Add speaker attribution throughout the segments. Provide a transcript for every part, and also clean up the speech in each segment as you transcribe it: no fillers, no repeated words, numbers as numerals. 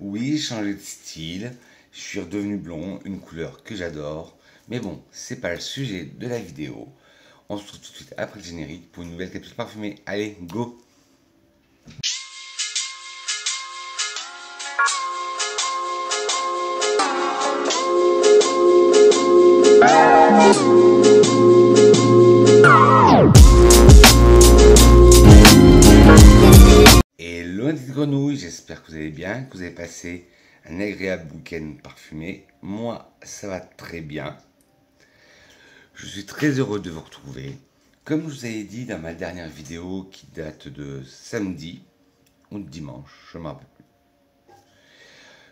Speaker 1: Oui, j'ai changé de style, je suis redevenu blond, une couleur que j'adore. Mais bon, c'est pas le sujet de la vidéo. On se retrouve tout de suite après le générique pour une nouvelle capsule parfumée. Allez, go! Hello les petites grenouilles, j'espère que vous allez bien, que vous avez passé un agréable week-end parfumé. Moi, ça va très bien. Je suis très heureux de vous retrouver. Comme je vous avais dit dans ma dernière vidéo qui date de samedi ou de dimanche, je ne me rappelle plus,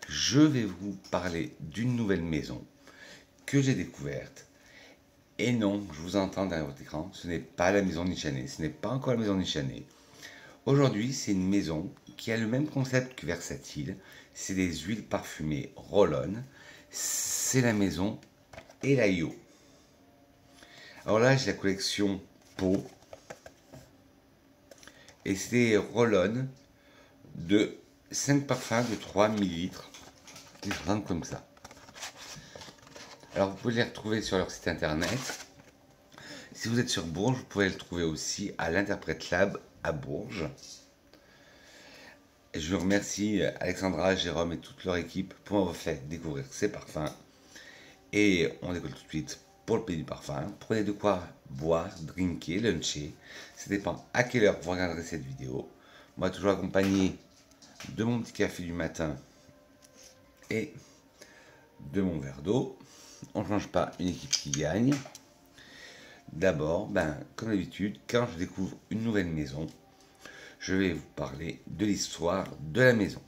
Speaker 1: je vais vous parler d'une nouvelle maison que j'ai découverte. Et non, je vous entends derrière votre écran, ce n'est pas la maison Nichané, ce n'est pas encore la maison Nichané. Aujourd'hui, c'est une maison qui a le même concept que Versatile. C'est des huiles parfumées roll-on. C'est la maison Elaio. Alors là, j'ai la collection Peau. Et c'est des roll-on de 5 parfums de 3 ml. Ils se vendent comme ça. Alors vous pouvez les retrouver sur leur site internet. Si vous êtes sur Bourges, vous pouvez le trouver aussi à l'Interprète Lab à Bourges. Et je remercie Alexandra, Jérôme et toute leur équipe pour m'avoir fait découvrir ces parfums. Et on décolle tout de suite pour le pays du parfum. Prenez de quoi boire, drinker, luncher. Ça dépend à quelle heure vous regarderez cette vidéo. Moi, toujours accompagné de mon petit café du matin et de mon verre d'eau. On ne change pas une équipe qui gagne. D'abord, comme d'habitude, quand je découvre une nouvelle maison, je vais vous parler de l'histoire de la maison.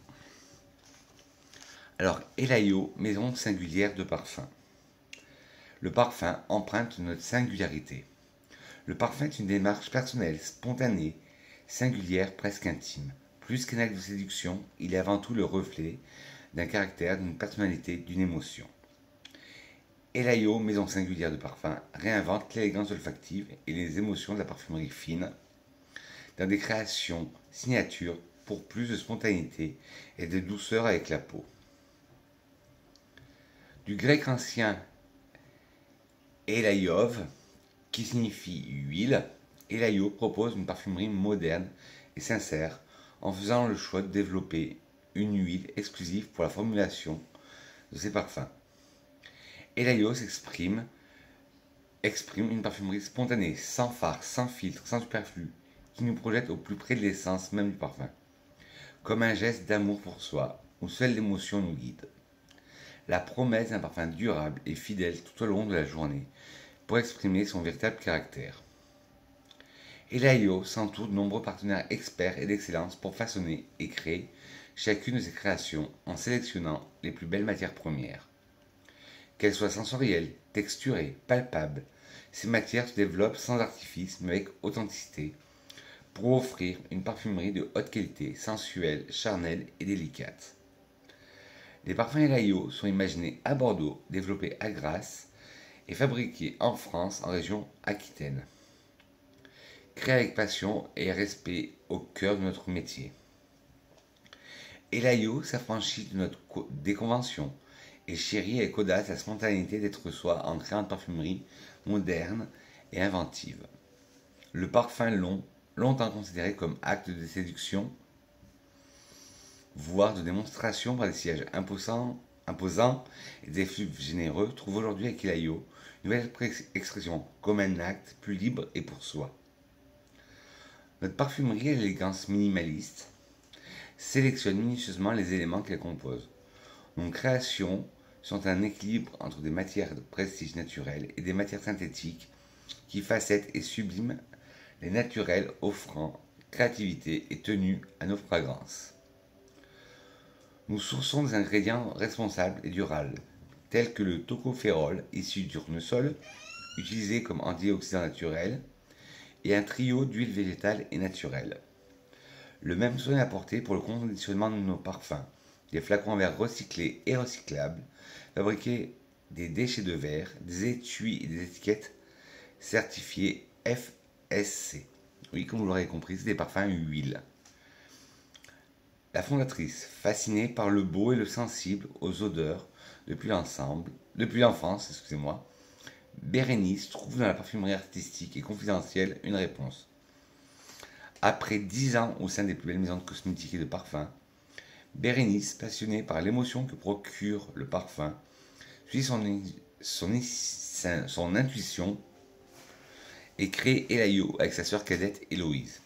Speaker 1: Alors, Elaio, maison singulière de parfum. Le parfum emprunte notre singularité. Le parfum est une démarche personnelle, spontanée, singulière, presque intime. Plus qu'un acte de séduction, il est avant tout le reflet d'un caractère, d'une personnalité, d'une émotion. Elaio, maison singulière de parfum, réinvente l'élégance olfactive et les émotions de la parfumerie fine dans des créations signatures pour plus de spontanéité et de douceur avec la peau. Du grec ancien Elaiov, qui signifie huile, Elaio propose une parfumerie moderne et sincère en faisant le choix de développer une huile exclusive pour la formulation de ses parfums. Elaio exprime une parfumerie spontanée, sans farce, sans filtre, sans superflu, qui nous projette au plus près de l'essence même du parfum, comme un geste d'amour pour soi, où seule l'émotion nous guide. La promesse d'un parfum durable et fidèle tout au long de la journée, pour exprimer son véritable caractère. Elaio s'entoure de nombreux partenaires experts et d'excellence pour façonner et créer chacune de ses créations en sélectionnant les plus belles matières premières. Qu'elles soient sensorielles, texturées, palpables, ces matières se développent sans artifice mais avec authenticité pour offrir une parfumerie de haute qualité, sensuelle, charnelle et délicate. Les parfums Elaio sont imaginés à Bordeaux, développés à Grasse et fabriqués en France en région Aquitaine. Créés avec passion et respect au cœur de notre métier. Elaio s'affranchit des conventions et chérit avec audace la spontanéité d'être soi en créant une parfumerie moderne et inventive. Le parfum long, longtemps considéré comme acte de séduction, voire de démonstration par des sièges imposants et des effluves généreux, trouve aujourd'hui avec Elaio une nouvelle expression comme un acte plus libre et pour soi. Notre parfumerie à l'élégance minimaliste sélectionne minutieusement les éléments qui la composent. Nos créations sont un équilibre entre des matières de prestige naturel et des matières synthétiques qui facettent et subliment les naturels, offrant créativité et tenue à nos fragrances. Nous sourçons des ingrédients responsables et durables, tels que le tocopherol issu du tournesol, utilisé comme antioxydant naturel, et un trio d'huiles végétales et naturelles. Le même soin est apporté pour le conditionnement de nos parfums. Des flacons en verre recyclés et recyclables, fabriqués des déchets de verre, des étuis et des étiquettes certifiées FSC. Oui, comme vous l'aurez compris, c'est des parfums huile. La fondatrice, fascinée par le beau et le sensible aux odeurs depuis l'enfance, excusez-moi, Bérénice trouve dans la parfumerie artistique et confidentielle une réponse. Après 10 ans au sein des plus belles maisons de cosmétiques et de parfums, Bérénice, passionnée par l'émotion que procure le parfum, suit son intuition et crée Elayo avec sa sœur cadette Héloïse.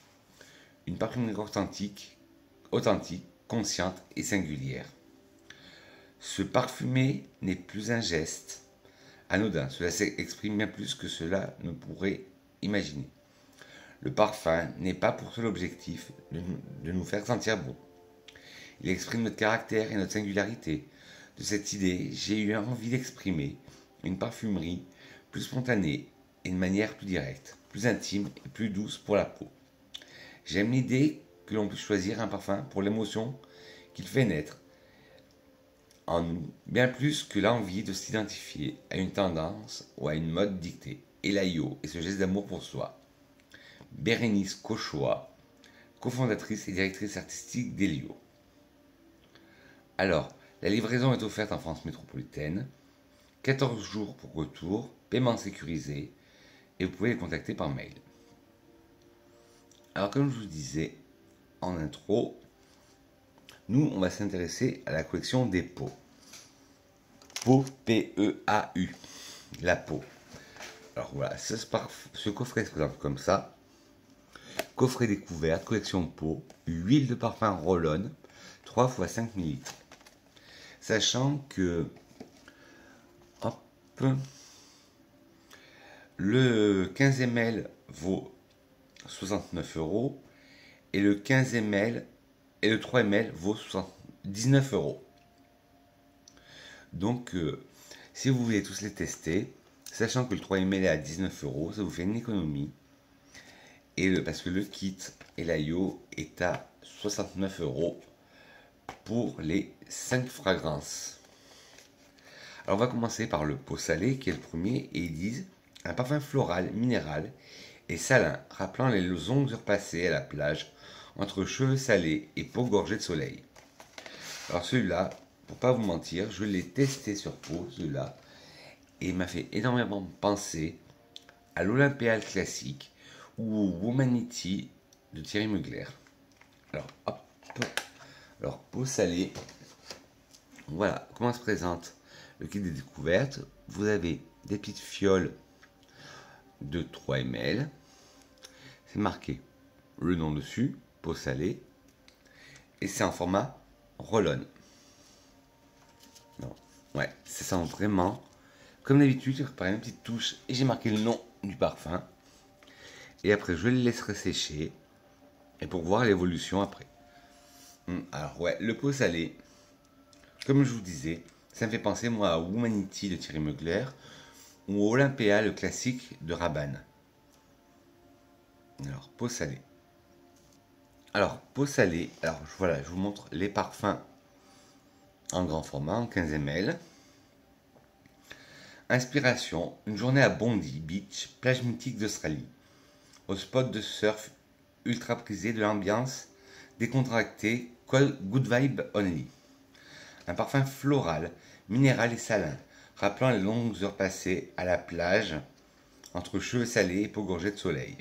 Speaker 1: Une parfumerie authentique, consciente et singulière. Se parfumer n'est plus un geste anodin, cela s'exprime bien plus que cela ne pourrait imaginer. Le parfum n'est pas pour seul objectif de nous faire sentir bon. Il exprime notre caractère et notre singularité. De cette idée, j'ai eu envie d'exprimer une parfumerie plus spontanée et de manière plus directe, plus intime et plus douce pour la peau. J'aime l'idée que l'on puisse choisir un parfum pour l'émotion qu'il fait naître en nous, bien plus que l'envie de s'identifier à une tendance ou à une mode dictée. Elayo et ce geste d'amour pour soi. Bérénice Cauchois, cofondatrice et directrice artistique d'Elio. Alors, la livraison est offerte en France métropolitaine, 14 jours pour retour, paiement sécurisé, et vous pouvez les contacter par mail. Alors, comme je vous disais en intro, nous, on va s'intéresser à la collection des pots. Peau, P-E-A-U, la peau. Alors voilà, ce coffret se présente comme ça. Coffret découverte, collection peau, huile de parfum Roll-On, 3 x 5 ml. Sachant que le 15 ml vaut 69 € et le 15 ml et le 3 ml vaut 19 €. Donc, si vous voulez tous les tester, sachant que le 3 ml est à 19 €, ça vous fait une économie. Parce que le kit Elayo est à 69 € pour les 5 fragrances. Alors, on va commencer par le pot salé, qui est le premier, et ils disent un parfum floral, minéral et salin, rappelant les longues heures passées à la plage entre cheveux salés et peau gorgée de soleil. Alors, celui-là, pour pas vous mentir, je l'ai testé sur peau, celui-là, et il m'a fait énormément penser à l'Olympial classique ou au Womanity de Thierry Mugler. Alors, hop. Alors, peau salée. Voilà comment se présente le kit des découvertes. Vous avez des petites fioles de 3 ml. C'est marqué le nom dessus, peau salée. Et c'est en format Roll-On. Ouais, ça sent vraiment comme d'habitude. J'ai préparé une petite touche et j'ai marqué le nom du parfum. Et après, je le laisserai sécher. Et pour voir l'évolution après. Alors, ouais, le pot salé, comme je vous disais, ça me fait penser, moi, à Womanity de Thierry Mugler ou à Olympia, le classique de Rabanne. Alors, pot salé. Alors, pot salé, alors voilà, je vous montre les parfums en grand format, en 15 ml. Inspiration, une journée à Bondi Beach, plage mythique d'Australie. Au spot de surf ultra prisé de l'ambiance décontractée, good vibe only. Un parfum floral, minéral et salin, rappelant les longues heures passées à la plage entre cheveux salés et peau gorgée de soleil.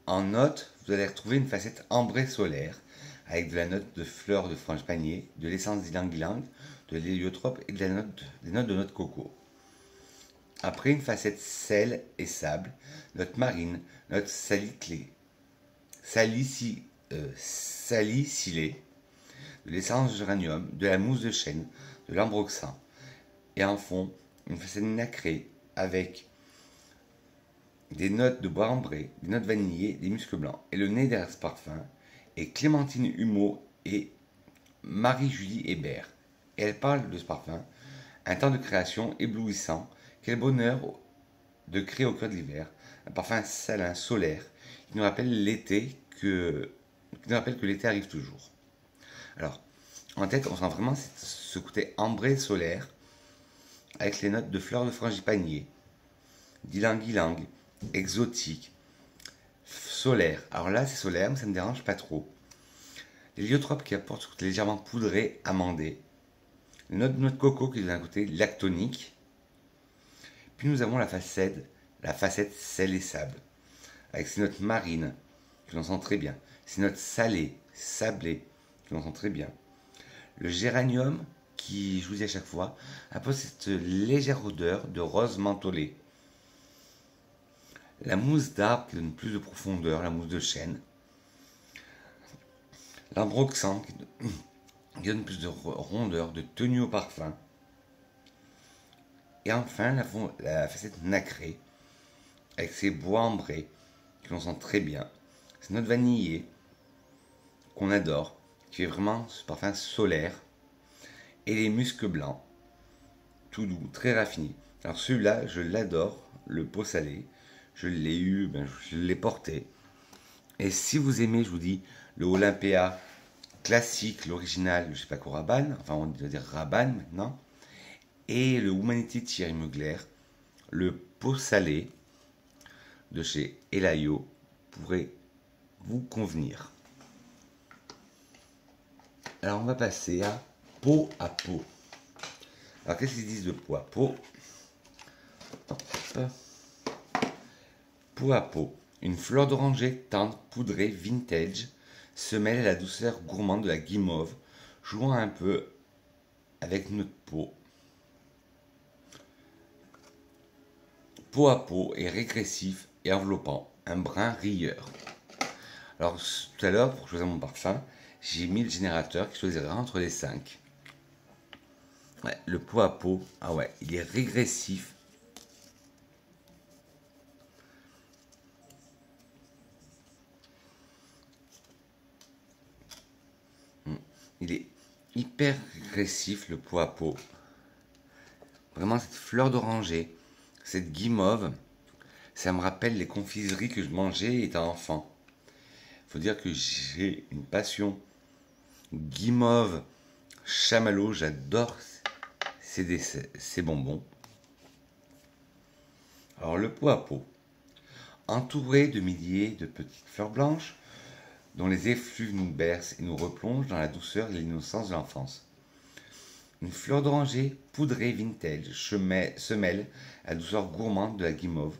Speaker 1: En note, vous allez retrouver une facette ambrée solaire avec de la note de fleurs de frangipanier, de l'essence d'ylang-ylang, de l'héliotrope et des notes de noix de coco. Après une facette sel et sable, note marine, note salicylée, de l'essence de géranium, de la mousse de chêne, de l'ambroxan. Et en fond, une facette nacrée avec des notes de bois ambré, des notes vanillées, des muscles blancs. Et le nez derrière ce parfum est Clémentine Humeau et Marie-Julie Hébert. Et elle parle de ce parfum, un temps de création éblouissant. Quel bonheur de créer au cœur de l'hiver un parfum salin, solaire, qui nous rappelle l'été, qui nous rappelle que l'été arrive toujours. Alors, en tête, on sent vraiment ce côté ambré solaire, avec les notes de fleurs de frangipanier, d'ylang-ylang, exotique, solaire. Alors là, c'est solaire, mais ça ne me dérange pas trop. L'héliotrope qui apporte ce côté légèrement poudré, amandé. Noix de coco qui donne un côté lactonique. Puis nous avons la facette sel et sable, avec ses notes marines, que l'on sent très bien. Ses notes salées, sablées, que l'on sent très bien. Le géranium, qui, je vous dis à chaque fois, apporte cette légère odeur de rose mentholée. La mousse d'arbre qui donne plus de profondeur, la mousse de chêne. L'ambroxan qui donne plus de rondeur, de tenue au parfum. Et enfin, la facette nacrée, avec ses bois ambrés, que l'on sent très bien. C'est notre vanillé, qu'on adore, qui fait vraiment ce parfum solaire. Et les muscs blancs, tout doux, très raffinés. Alors celui-là, je l'adore, le pot salé. Je l'ai eu, je l'ai porté. Et si vous aimez, je vous dis, le Olympia classique, l'original, je sais pas quoi, Rabanne, enfin on va dire Rabanne maintenant, et le Humanity de Thierry Mugler, le pot salé de chez Elayo pourrait vous convenir. Alors on va passer à pot à pot. Alors qu'est-ce qu'ils disent de pot à pot? Pot à pot. Une fleur d'oranger tendre, poudrée, vintage, se mêle à la douceur gourmande de la guimauve, jouant un peu avec notre peau. Pot à pot est régressif et enveloppant, un brin rieur. Alors tout à l'heure, pour choisir mon parfum, j'ai mis le générateur qui choisira entre les 5. Ouais, le pot à pot, ah ouais, il est régressif. Il est hyper régressif, le pot à pot. Vraiment, cette fleur d'oranger, cette guimauve, ça me rappelle les confiseries que je mangeais étant enfant. Faut dire que j'ai une passion guimauve, chamallow, j'adore ces bonbons. Alors le pot à pot, entouré de milliers de petites fleurs blanches, dont les effluves nous bercent et nous replongent dans la douceur et l'innocence de l'enfance. Une fleur d'oranger poudrée vintage se mêle à la douceur gourmande de la guimauve,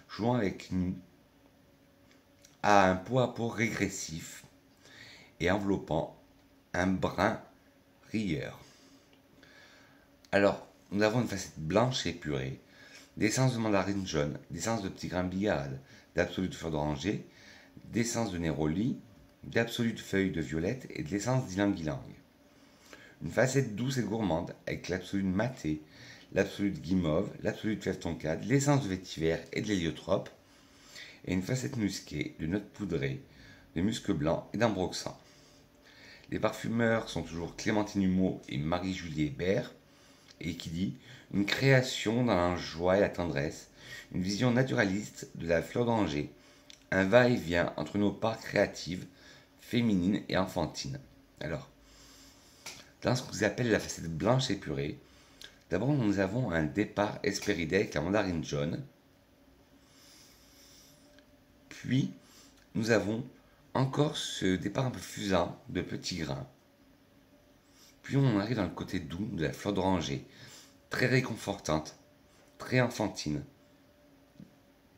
Speaker 1: jouant avec nous à un pot à pot régressif et enveloppant un brin rieur. Alors, nous avons une facette blanche et épurée, d'essence de mandarine jaune, d'essence de petits grains bigarade, d'absolu de fleur d'oranger, d'essence de néroli, d'absolu de feuilles de violette et de l'essence d'ylang-ylang. Une facette douce et gourmande avec l'absolu de maté, l'absolu de guimauve, l'absolu de fève tonka, de l'essence de vétiver et de l'héliotrope, et une facette musquée de notes poudrées, de musc blanc et d'ambroxan. Les parfumeurs sont toujours Clémentine Humeau et Marie-Julie Hébert, et qui dit une création dans la joie et la tendresse, une vision naturaliste de la fleur d'oranger, un va-et-vient entre nos parts créatives, féminines et enfantines. Alors, dans ce que vous appelez la facette blanche épurée, d'abord nous avons un départ hespéridé avec la mandarine jaune, puis nous avons encore ce départ un peu fusant de petits grains. Puis on arrive dans le côté doux de la fleur d'oranger, très réconfortante, très enfantine,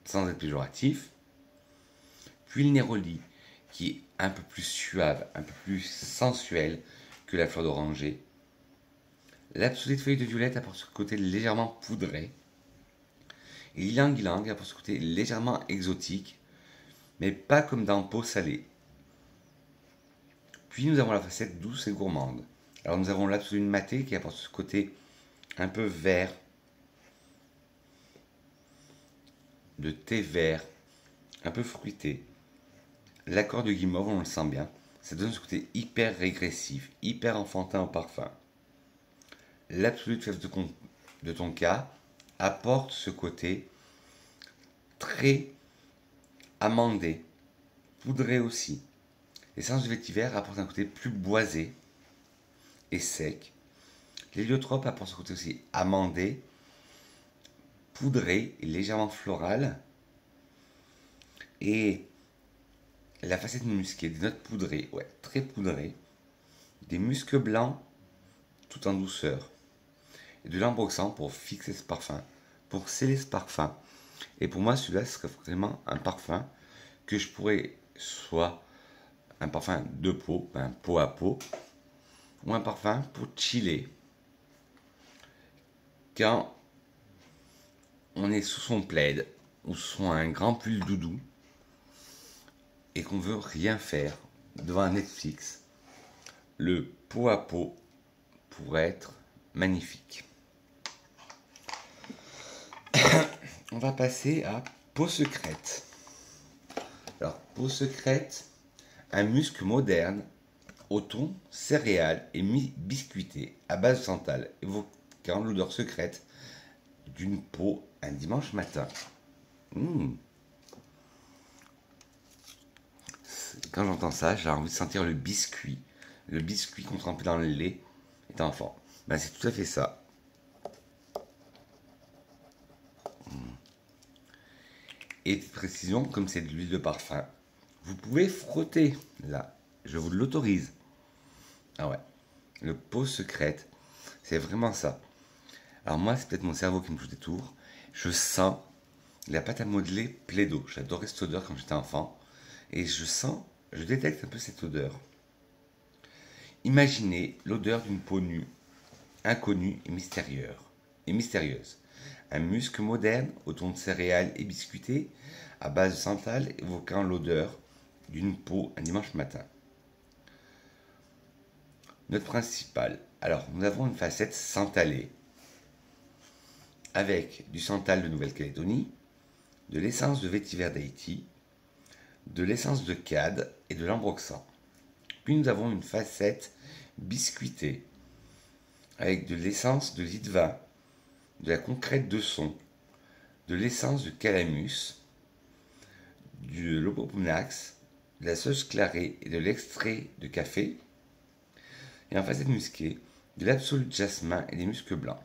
Speaker 1: sans être péjoratif. Puis le néroli, qui est un peu plus suave, un peu plus sensuel que la fleur d'oranger. L'absolu de feuille de violette apporte ce côté légèrement poudré. Et l'ylang-ylang apporte ce côté légèrement exotique, mais pas comme dans pot salé. Puis nous avons la facette douce et gourmande. Alors nous avons l'absolu de maté qui apporte ce côté un peu vert, de thé vert, un peu fruité. L'accord de guimauve, on le sent bien, ça donne ce côté hyper régressif, hyper enfantin au parfum. L'absolu de fève de tonka apporte ce côté très amandé, poudré aussi. L'essence de vétiver apporte un côté plus boisé et sec. L'héliotrope apporte ce côté aussi amandé, poudré et légèrement floral. Et la facette musquée, des notes poudrées, ouais, très poudrées, des muscs blancs tout en douceur et de l'ambroxan pour fixer ce parfum, pour sceller ce parfum. Et pour moi, celui-là serait vraiment un parfum que je pourrais soit un parfum de peau, un peau à peau, ou un parfum pour chiller. Quand on est sous son plaid ou sous un grand pull doudou et qu'on veut rien faire devant un Netflix, le peau à peau pourrait être magnifique. On va passer à peau secrète. Alors, peau secrète, un musc moderne au ton céréales et biscuité à base de santal, évoquant l'odeur secrète d'une peau un dimanche matin. Quand j'entends ça, j'ai envie de sentir le biscuit qu'on trempait dans le lait étant enfant. Ben, c'est tout à fait ça. Et de précision, comme c'est de l'huile de parfum, vous pouvez frotter là. Je vous l'autorise. Ah ouais. Le peau secrète, c'est vraiment ça. Alors moi, c'est peut-être mon cerveau qui me joue des tours. Je sens la pâte à modeler Plaido. J'adorais cette odeur quand j'étais enfant. Et je détecte un peu cette odeur. Imaginez l'odeur d'une peau nue, inconnue et mystérieuse. Un musc moderne au ton de céréales et biscuité à base de santal évoquant l'odeur d'une peau un dimanche matin. Note principale. Alors, nous avons une facette santalée avec du santal de Nouvelle-Calédonie, de l'essence de vétiver d'Haïti, de l'essence de cad et de l'ambroxan. Puis nous avons une facette biscuitée avec de l'essence de lit de vin, de la concrète de son, de l'essence de calamus, de l'opoponax, de la sauge clarée et de l'extrait de café. Et en facette musquée, de l'absolu jasmin et des muscs blancs.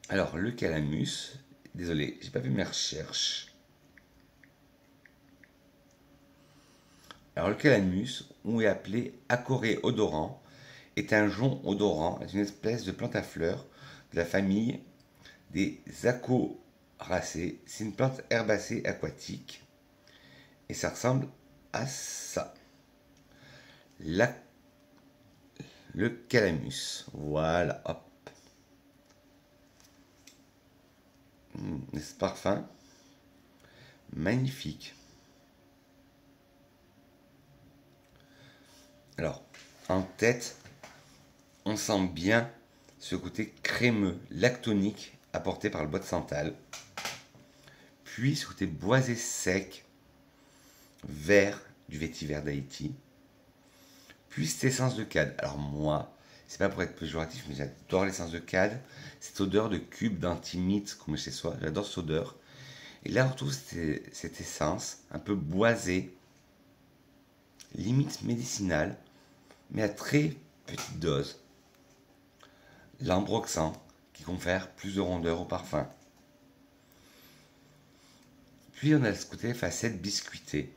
Speaker 1: Alors, le calamus, désolé, j'ai pas fait mes recherches. Alors, le calamus, ou est appelé acoré odorant, est un jonc odorant, est une espèce de plante à fleurs de la famille des acoracées. C'est une plante herbacée aquatique et ça ressemble à ça. Le calamus, voilà, hop. Ce parfum, magnifique. Alors, en tête, on sent bien ce côté crémeux, lactonique apporté par le bois de santal. Puis ce côté boisé sec, vert du vétiver d'Haïti. Puis cette essence de cad. Alors moi, c'est pas pour être péjoratif, mais j'adore l'essence de cad. Cette odeur de cube d'antimite qu'on met chez soi, j'adore cette odeur. Et là, on retrouve cette essence un peu boisée, limite médicinale, mais à très petite dose. L'ambroxan qui confère plus de rondeur au parfum. Puis on a ce côté facette biscuitée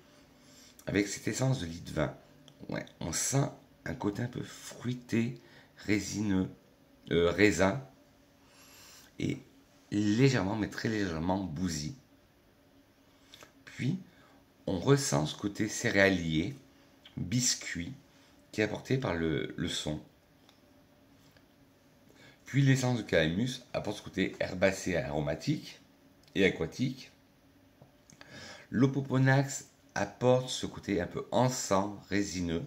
Speaker 1: avec cette essence de lit de vin. Ouais, on sent un côté un peu fruité, résineux, raisin et légèrement, mais très légèrement bousy. Puis on ressent ce côté céréalier, biscuit qui est apporté par le son. Puis l'essence de calamus apporte ce côté herbacé aromatique et aquatique. L'opoponax apporte ce côté un peu encens, résineux.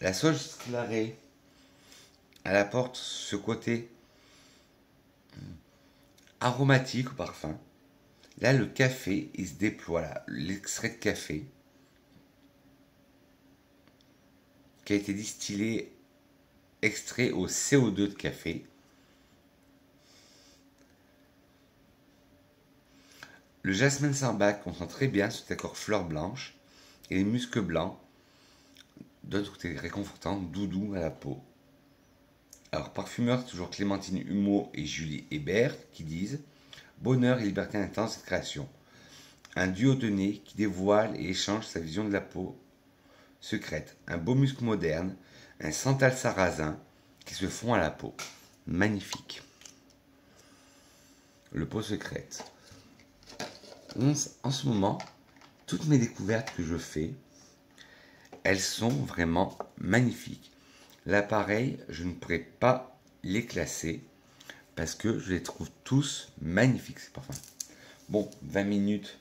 Speaker 1: La sauge clarée, elle apporte ce côté aromatique au parfum. Là, le café, il se déploie là, l'extrait de café qui a été distillé, extrait au CO2 de café. Le jasmin de sambac comprend très bien cet accord fleur blanche et les muscs blancs donnent ce côté réconfortant, doudou à la peau. Alors, parfumeurs, toujours Clémentine Humeau et Julie Hébert qui disent bonheur et liberté intense de création. Un duo de nez qui dévoile et échange sa vision de la peau secrète, un beau musc moderne, un santal sarrasin qui se fond à la peau. Magnifique. Le pot secrète. En ce moment, toutes mes découvertes que je fais, elles sont vraiment magnifiques. Là, pareil, je ne pourrais pas les classer parce que je les trouve tous magnifiques, ces parfums. Bon, 20 minutes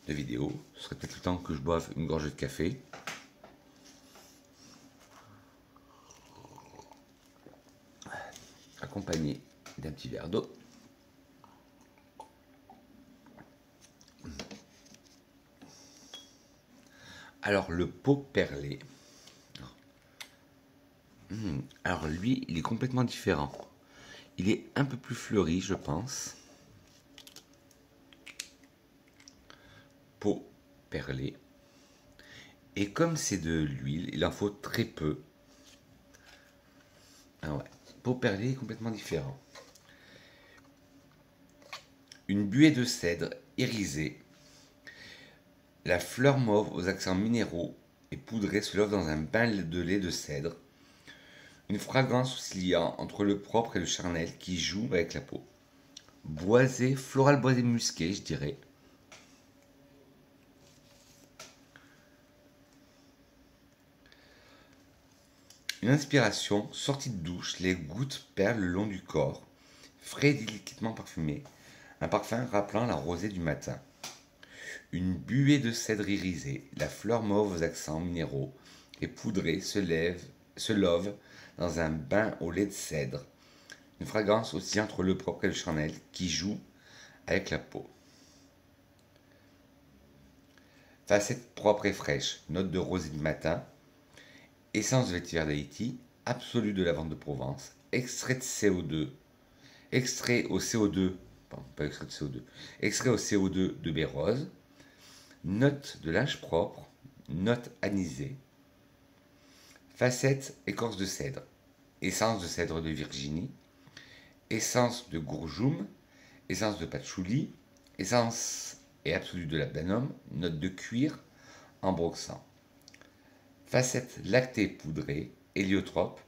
Speaker 1: de vidéo. Ce serait peut-être le temps que je boive une gorgée de café. Accompagné d'un petit verre d'eau. Alors, le pot perlé. Alors, lui, il est complètement différent. Il est un peu plus fleuri, je pense. Pot perlé. Et comme c'est de l'huile, il en faut très peu. Ah ouais, pot perlé est complètement différent. Une buée de cèdre irisée. La fleur mauve aux accents minéraux et poudrée se love dans un bain de lait de cèdre. Une fragrance oscillant entre le propre et le charnel qui joue avec la peau. Boisé, floral boisé musqué, je dirais. Une inspiration, sortie de douche, les gouttes perlent le long du corps, frais et délicatement parfumé, un parfum rappelant la rosée du matin. Une buée de cèdre irisé, la fleur mauve aux accents minéraux et poudrée se love dans un bain au lait de cèdre. Une fragrance aussi entre le propre et le charnel qui joue avec la peau. Facette propre et fraîche, note de rosée du matin, essence de vétiver d'Haïti, absolu de lavande de Provence, extrait de CO2, extrait au CO2, pardon, pas extrait de CO2, extrait au CO2 de baie rose, note de linge propre, note anisée, facette écorce de cèdre, essence de cèdre de Virginie, essence de gourjoum, essence de patchouli, essence et absolu de labdanum, note de cuir, ambroxan. Facette lactée poudrée, héliotrope,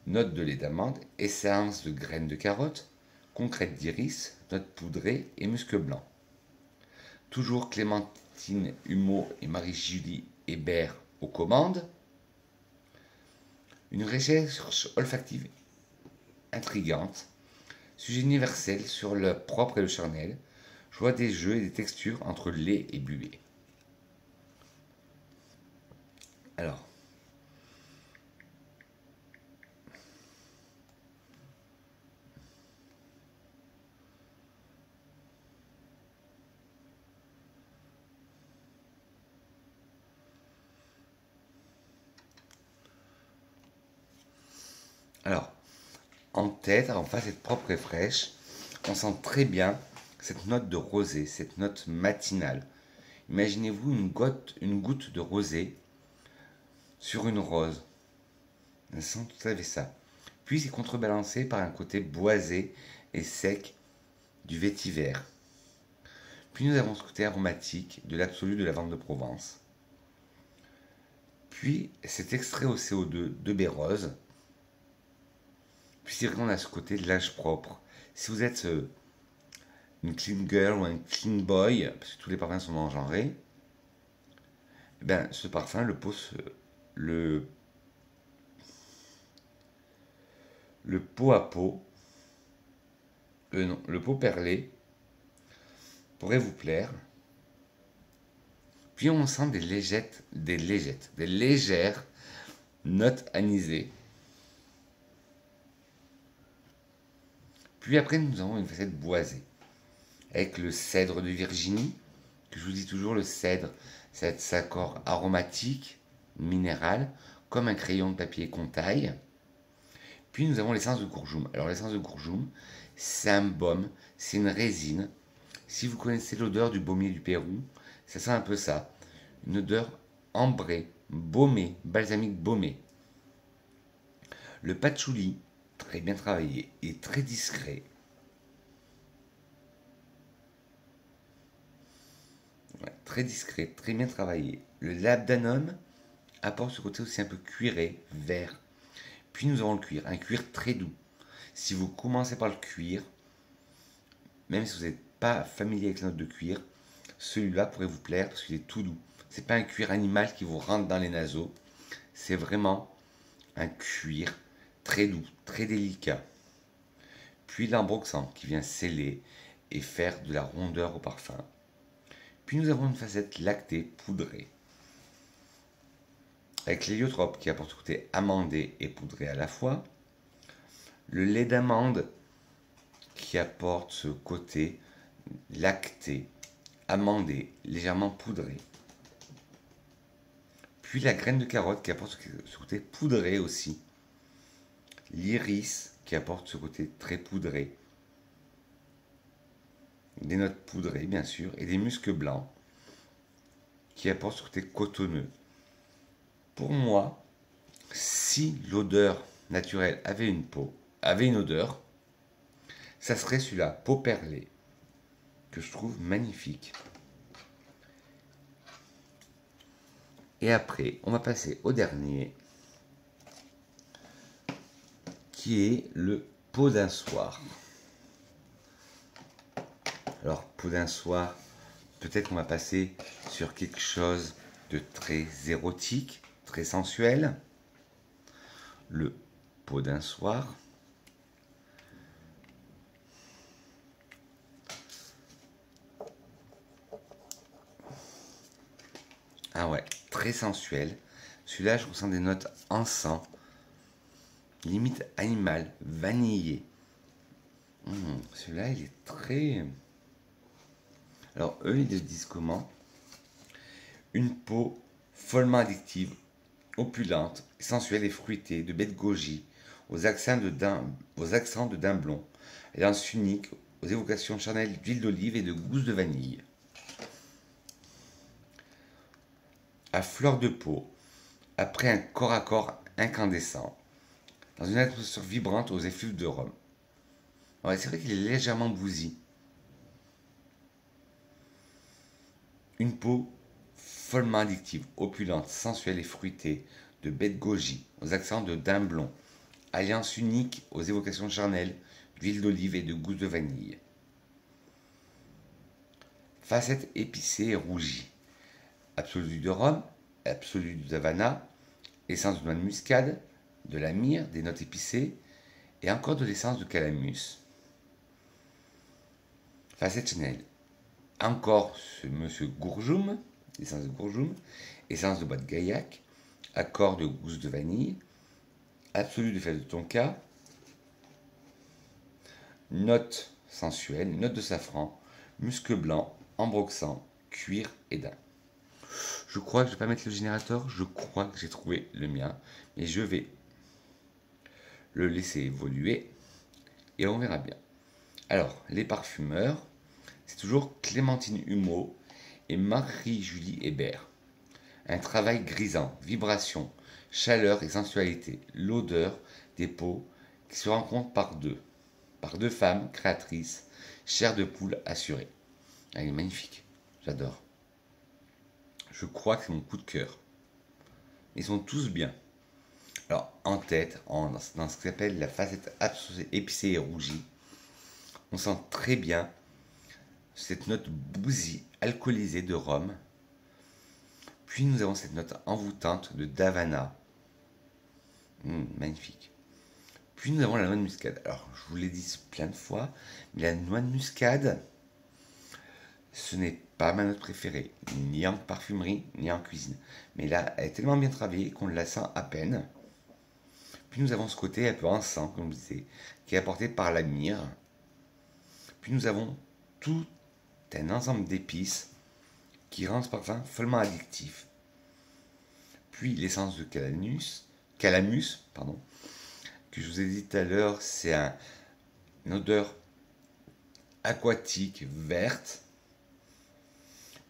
Speaker 1: note de lait d'amande, essence de graines de carotte, concrète d'iris, note poudrée et musc blanc. Toujours Clémentine Humeau et Marie-Julie Hébert aux commandes. Une recherche olfactive intrigante, sujet universel sur le propre et le charnel, joie des jeux et des textures entre lait et buée. Alors, en tête, en face, cette propre et fraîche, on sent très bien cette note de rosée, cette note matinale. Imaginez-vous une goutte de rosée sur une rose. On sent tout à fait ça. Puis c'est contrebalancé par un côté boisé et sec du vétiver. Puis nous avons ce côté aromatique de l'absolu de lavande de Provence. Puis cet extrait au CO2 de baie rose. Puis c'est vrai qu'on a ce côté de linge propre. Si vous êtes une clean girl ou un clean boy, parce que tous les parfums sont engenrés, eh ben, ce parfum, le pot à pot, non, le pot perlé pourrait vous plaire. Puis on sent des légères notes anisées. Puis après, nous avons une facette boisée, avec le cèdre de Virginie, que je vous dis toujours, le cèdre, c'est cet accord aromatique, minéral, comme un crayon de papier qu'on taille. Puis nous avons l'essence de gourjoum. Alors l'essence de gourjoum, c'est un baume, c'est une résine. Si vous connaissez l'odeur du baumier du Pérou, ça sent un peu ça. Une odeur ambrée, baumée, balsamique baumée. Le patchouli, très bien travaillé et très discret. Ouais, très discret, très bien travaillé. Le labdanum, apporte ce côté aussi un peu cuiré, vert. Puis nous avons le cuir, un cuir très doux. Si vous commencez par le cuir, même si vous n'êtes pas familier avec la note de cuir, celui-là pourrait vous plaire parce qu'il est tout doux. C'est pas un cuir animal qui vous rentre dans les naseaux. C'est vraiment un cuir très doux, très délicat. Puis l'ambroxan qui vient sceller et faire de la rondeur au parfum. Puis nous avons une facette lactée poudrée. Avec l'héliotrope qui apporte ce côté amandé et poudré à la fois. Le lait d'amande qui apporte ce côté lacté, amandé, légèrement poudré. Puis la graine de carotte qui apporte ce côté poudré aussi. L'iris qui apporte ce côté très poudré. Des notes poudrées bien sûr et des muscs blancs qui apportent ce côté cotonneux. Pour moi, si l'odeur naturelle avait une odeur, ça serait celui-là, peau perlée, que je trouve magnifique. Et après, on va passer au dernier, qui est le Peau d'un soir. Alors, Peau d'un soir, peut-être qu'on va passer sur quelque chose de très érotique, très sensuel. Le Peau d'un soir. Ah ouais, très sensuel. Celui-là, je ressens des notes encens, limite animal, vanillé. Celui-là, il est très... Alors, eux, ils le disent comment? Une peau follement addictive, opulente, sensuelle et fruitée, de baie de goji, aux accents de daim blond, lance unique, aux évocations charnelles d'huile d'olive et de gousse de vanille. À fleur de peau, après un corps à corps incandescent, dans une atmosphère vibrante aux effluves de rhum. Ouais, c'est vrai qu'il est légèrement bousy. Une peau follement addictive, opulente, sensuelle et fruitée, de baie de goji, aux accents de daim blond, alliance unique aux évocations charnelles d'huile d'olive et de gousse de vanille. Facette épicée et rougie. Absolu de rhum, absolu d'avana, essence de noix de muscade, de la myrrhe, des notes épicées et encore de l'essence de calamus. Facette Chanel. Encore ce monsieur Gourjoum, essence de Gourjoum, essence de bois de gaillac, accord de gousse de vanille, absolu de fève de tonka, note sensuelle, note de safran, musc blanc, ambroxan, cuir et daim. Je crois que je ne vais pas mettre le générateur, je crois que j'ai trouvé le mien, mais je vais le laisser évoluer et on verra bien. Alors, les parfumeurs, c'est toujours Clémentine Humeau et Marie-Julie Hébert. Un travail grisant, vibration, chaleur et sensualité, l'odeur des peaux qui se rencontrent par deux femmes créatrices, chair de poule assurée. Elle est magnifique, j'adore. Je crois que c'est mon coup de cœur. Ils sont tous bien. Alors, en tête, dans ce qu'on appelle la facette épicée et rougie, on sent très bien cette note bousy, alcoolisée de rhum. Puis nous avons cette note envoûtante de d'Havana. Magnifique. Puis nous avons la noix de muscade. Alors, je vous l'ai dit plein de fois, mais la noix de muscade, ce n'est pas ma note préférée, ni en parfumerie, ni en cuisine. Mais là, elle est tellement bien travaillée qu'on la sent à peine. Puis nous avons ce côté un peu encens, comme je disais, qui est apporté par la myrrhe. Puis nous avons tout un ensemble d'épices qui rend ce parfum follement addictif. Puis l'essence de calamus, que je vous ai dit tout à l'heure, c'est une odeur aquatique, verte.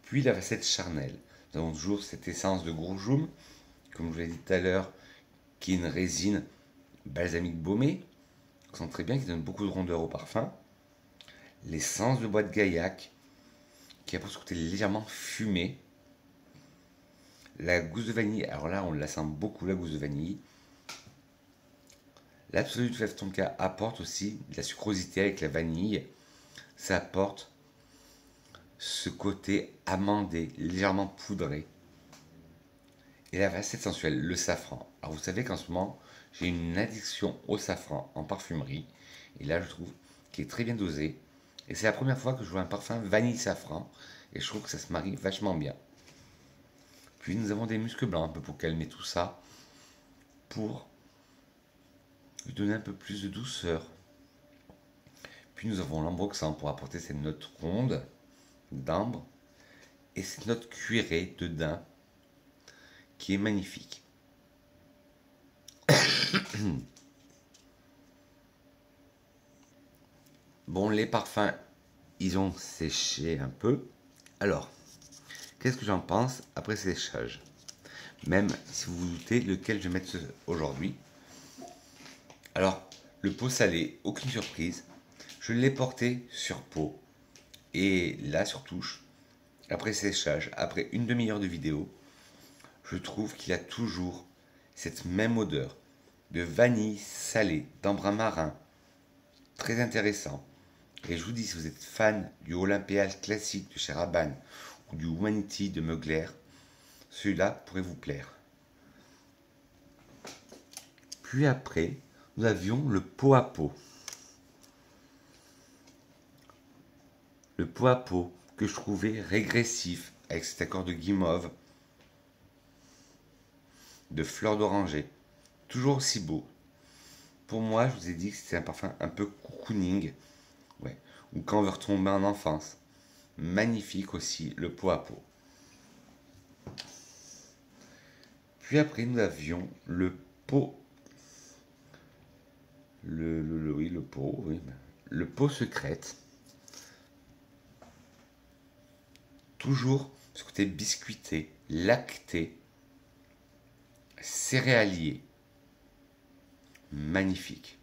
Speaker 1: Puis la facette charnelle. Nous avons toujours cette essence de gourjoum, comme je vous l'ai dit tout à l'heure, qui est une résine balsamique baumée, qui sent très bien, qui donne beaucoup de rondeur au parfum. L'essence de bois de gaillac, qui apporte ce côté légèrement fumé. La gousse de vanille, alors là, on la sent beaucoup, la gousse de vanille. L'Absolute Fève Tonka apporte aussi de la sucrosité avec la vanille. Ça apporte ce côté amandé, légèrement poudré. Et la facette sensuelle, le safran. Alors vous savez qu'en ce moment, j'ai une addiction au safran en parfumerie. Et là, je trouve qu'il est très bien dosé. Et c'est la première fois que je vois un parfum vanille safran. Et je trouve que ça se marie vachement bien. Puis nous avons des muscs blancs un peu pour calmer tout ça. Pour lui donner un peu plus de douceur. Puis nous avons l'ambroxan pour apporter cette note ronde d'ambre. Et cette note cuirée de daim qui est magnifique. Bon, les parfums, ils ont séché un peu. Alors, qu'est-ce que j'en pense après séchage? Même si vous vous doutez lequel je vais mettre aujourd'hui. Alors, le pot salé, aucune surprise. Je l'ai porté sur peau. Et là, sur touche, après séchage, après une demi-heure de vidéo, je trouve qu'il a toujours cette même odeur de vanille salée, d'ambre marin. Très intéressant. Et je vous dis, si vous êtes fan du Olympéal classique de chez Rabanne ou du Humanity de Mugler, celui-là pourrait vous plaire. Puis après, nous avions le pot à pot. Le pot à pot que je trouvais régressif avec cet accord de guimauve, de fleurs d'oranger. Toujours aussi beau. Pour moi, je vous ai dit que c'était un parfum un peu cocooning. Ouais. Ou quand on veut retomber en enfance. Magnifique aussi, le pot à pot. Puis après, nous avions le pot. Le pot, oui. Le pot secrète. Toujours ce côté biscuité, lacté, céréalier. Magnifique.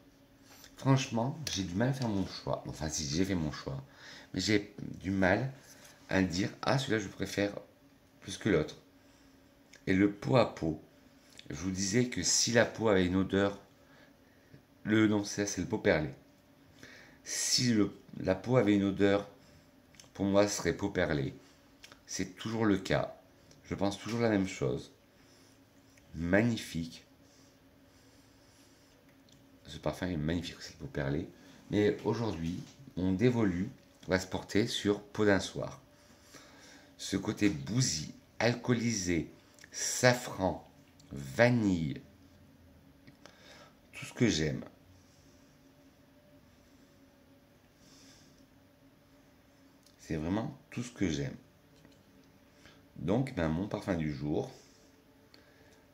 Speaker 1: Franchement, j'ai du mal à faire mon choix. Enfin, si j'ai fait mon choix. Mais j'ai du mal à dire, ah, celui-là, je préfère plus que l'autre. Et le pot à pot, je vous disais que si la peau avait une odeur, le nom c'est le pot perlé. Si la peau avait une odeur, pour moi, ce serait pot perlé. C'est toujours le cas. Je pense toujours la même chose. Magnifique. Ce parfum est magnifique, c'est le pot perlé. Mais aujourd'hui, mon dévolu va se porter sur peau d'un soir. Ce côté bousy, alcoolisé, safran, vanille, tout ce que j'aime. C'est vraiment tout ce que j'aime. Donc, mon parfum du jour,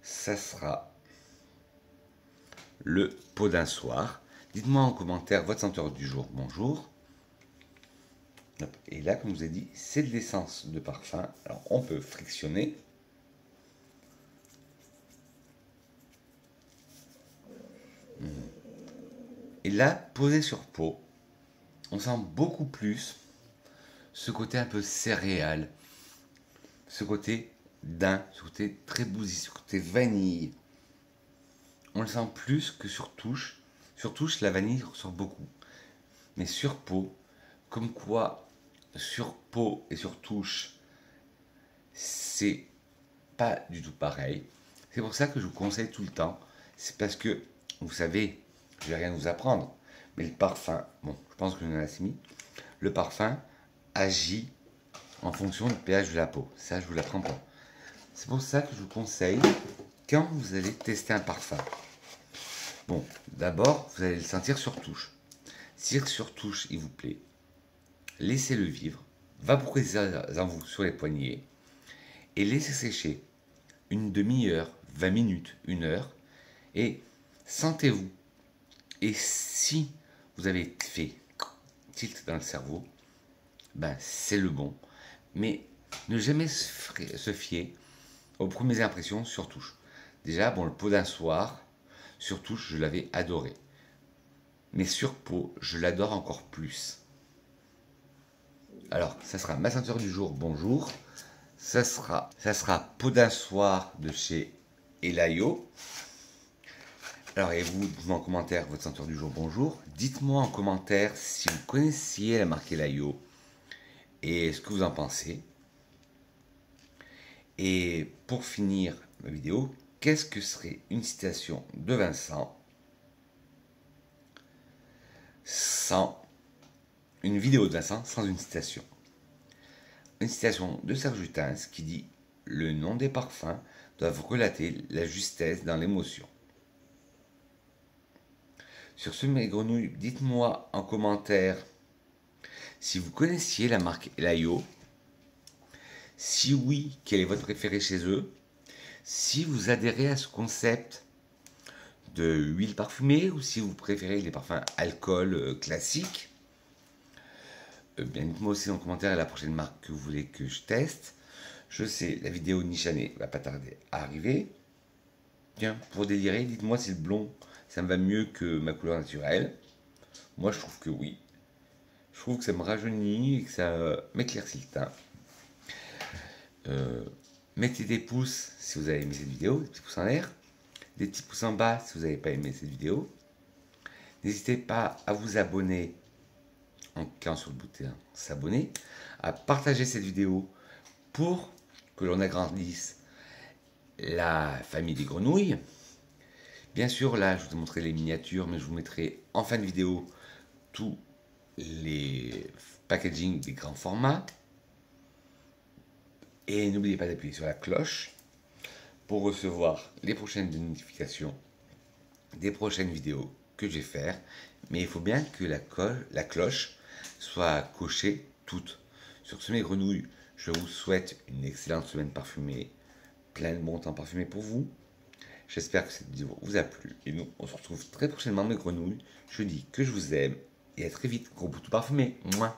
Speaker 1: ça sera le pot d'un soir. Dites-moi en commentaire votre senteur du jour. Bonjour. Et là, comme je vous ai dit, c'est de l'essence de parfum. Alors, on peut frictionner. Et là, posé sur peau, on sent beaucoup plus ce côté un peu céréal, ce côté daim, ce côté très bousy, ce côté vanille. On le sent plus que sur touche. Sur touche, la vanille ressort beaucoup. Mais sur peau, comme quoi sur peau et sur touche, c'est pas du tout pareil. C'est pour ça que je vous conseille tout le temps. C'est parce que, vous savez, je vais rien vous apprendre, mais le parfum, bon, je pense que je l'ai assez mis, le parfum agit en fonction du pH de la peau. Ça, je vous l'apprends pas. C'est pour ça que je vous conseille, quand vous allez tester un parfum, bon, d'abord, vous allez le sentir sur touche. Si sur touche, il vous plaît, laissez-le vivre, vaporisez-en vous sur les poignets et laissez sécher une demi-heure, 20 minutes, 1 heure et sentez-vous. Et si vous avez fait tilt dans le cerveau, c'est le bon. Mais ne jamais se fier aux premières impressions sur touche. Déjà, bon, le pot d'un soir, sur touche, je l'avais adoré. Mais sur peau, je l'adore encore plus. Alors, ça sera ma senteur du jour, bonjour. ça sera Peau d'un soir de chez Elayo. Alors, et vous, dites-moi en commentaire votre senteur du jour, bonjour. Dites-moi en commentaire si vous connaissiez la marque Elayo et ce que vous en pensez. Et pour finir ma vidéo, qu'est-ce que serait une citation de Vincent sans une vidéo de Vincent sans une citation? Une citation de Serge Lutens qui dit « Le nom des parfums doivent relater la justesse dans l'émotion ». Sur ce, mes grenouilles, dites-moi en commentaire si vous connaissiez la marque Elayo. Si oui, quel est votre préféré chez eux? Si vous adhérez à ce concept de huile parfumée ou si vous préférez les parfums alcool classiques. Bien, dites-moi aussi en commentaire la prochaine marque que vous voulez que je teste. Je sais, la vidéo Nichané va pas tarder à arriver. Tiens, pour délirer, dites-moi si le blond, ça me va mieux que ma couleur naturelle. Moi, je trouve que oui. Je trouve que ça me rajeunit et que ça m'éclaircit le teint. Mettez des pouces si vous avez aimé cette vidéo, des petits pouces en l'air, des petits pouces en bas si vous n'avez pas aimé cette vidéo. N'hésitez pas à vous abonner en cliquant sur le bouton s'abonner, à partager cette vidéo pour que l'on agrandisse la famille des grenouilles. Bien sûr, là, je vous ai montré les miniatures, mais je vous mettrai en fin de vidéo tous les packaging des grands formats. Et n'oubliez pas d'appuyer sur la cloche pour recevoir les prochaines notifications des prochaines vidéos que je vais faire. Mais il faut bien que la cloche soit cochée toute. Sur ce, mes grenouilles, je vous souhaite une excellente semaine parfumée, plein de bon temps parfumé pour vous. J'espère que cette vidéo vous a plu. Et nous, on se retrouve très prochainement, mes grenouilles. Je dis que je vous aime et à très vite. Gros bouton parfumé. Mouah.